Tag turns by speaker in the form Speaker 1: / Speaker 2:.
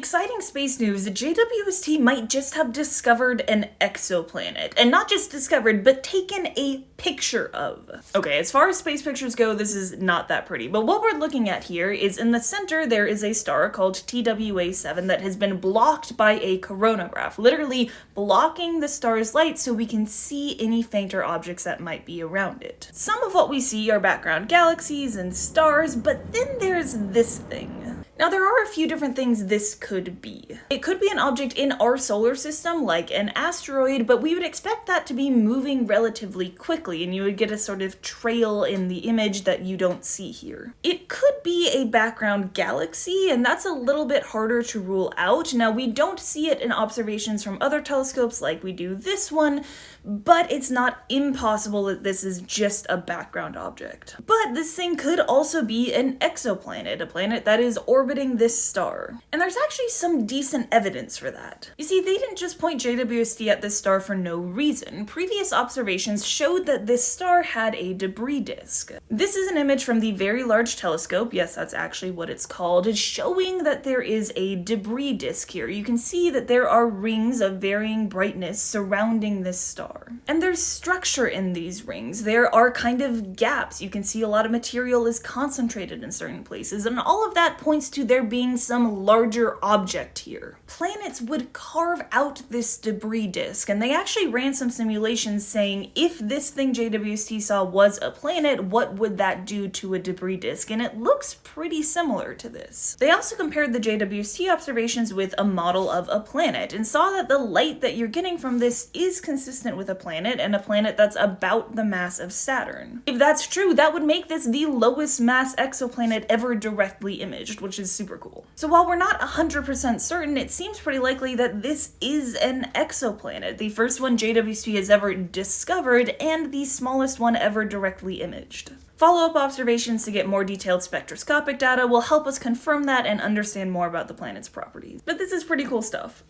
Speaker 1: exciting space news, JWST might just have discovered an exoplanet. And not just discovered, but taken a picture of. Okay, as far as space pictures go, this is not that pretty. But what we're looking at here is in the center, there is a star called TWA7 that has been blocked by a coronagraph, literally blocking the star's light so we can see any fainter objects that might be around it. Some of what we see are background galaxies and stars, but then there's this thing. Now, there are a few different things this could be. It could be an object in our solar system, like an asteroid, but we would expect that to be moving relatively quickly, and you would get a sort of trail in the image that you don't see here. It could be a background galaxy, and that's a little bit harder to rule out. Now, we don't see it in observations from other telescopes like we do this one, but it's not impossible that this is just a background object. But this thing could also be an exoplanet, a planet that is orbiting this star. And there's actually some decent evidence for that. You see, they didn't just point JWST at this star for no reason. Previous observations showed that this star had a debris disk. This is an image from the Very Large Telescope, yes, that's actually what it's called, showing that there is a debris disk here. You can see that there are rings of varying brightness surrounding this star. And there's structure in these rings. There are kind of gaps. You can see a lot of material is concentrated in certain places, and all of that points to there being some larger object here. Planets would carve out this debris disk, and they actually ran some simulations saying if this thing JWST saw was a planet, what would that do to a debris disk? And it looks pretty similar to this. They also compared the JWST observations with a model of a planet and saw that the light that you're getting from this is consistent with a planet, and a planet that's about the mass of Saturn. If that's true, that would make this the lowest mass exoplanet ever directly imaged, which is super cool. So while we're not 100% certain, it seems pretty likely that this is an exoplanet, the first one JWST has ever discovered, and the smallest one ever directly imaged. Follow-up observations to get more detailed spectroscopic data will help us confirm that and understand more about the planet's properties. But this is pretty cool stuff.